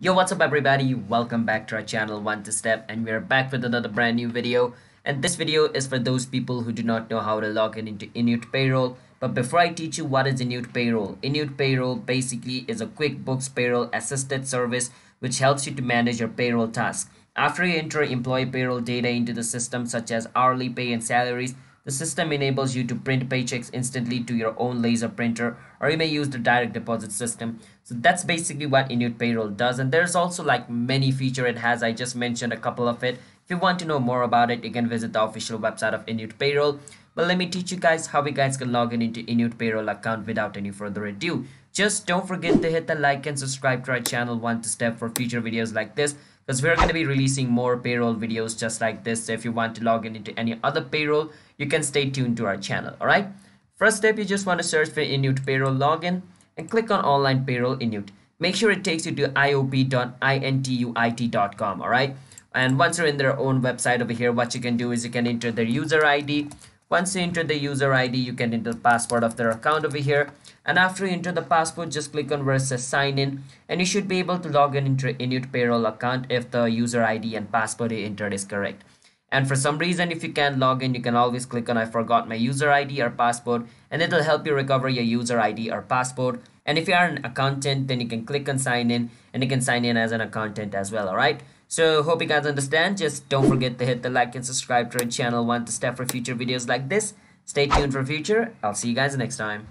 Yo, what's up everybody? Welcome back to our channel One to Step, and we're back with another brand new video. And this video is for those people who do not know how to log in into Intuit Payroll. But before I teach you what is Intuit Payroll basically is a QuickBooks payroll assisted service which helps you to manage your payroll tasks. After you enter employee payroll data into the system such as hourly pay and salaries, the system enables you to print paychecks instantly to your own laser printer, or you may use the direct deposit system. So that's basically what Intuit Payroll does, and there's also like many features it has. I just mentioned a couple of it. If you want to know more about it, you can visit the official website of Intuit Payroll. But let me teach you guys how you guys can log in into Intuit Payroll account without any further ado. Just don't forget to hit the like and subscribe to our channel One to Step for future videos like this, because we're going to be releasing more payroll videos just like this. So if you want to log in into any other payroll, you can stay tuned to our channel. All right, first step, you just want to search for Intuit Payroll login and click on online payroll Intuit. Make sure it takes you to iop.intuit.com. all right, and once you're in their own website over here, what you can do is you can enter their user ID. Once you enter the user ID, you can enter the password of their account over here. And after you enter the password, just click on where it says sign in, and you should be able to log in into Intuit Payroll account if the user ID and password you entered is correct. And for some reason, if you can't log in, you can always click on I forgot my user ID or password, and it'll help you recover your user ID or password. And if you are an accountant, then you can click on sign in, and you can sign in as an accountant as well. All right, so hope you guys understand. Just don't forget to hit the like and subscribe to our channel One to Step for future videos like this. Stay tuned for future. I'll see you guys next time.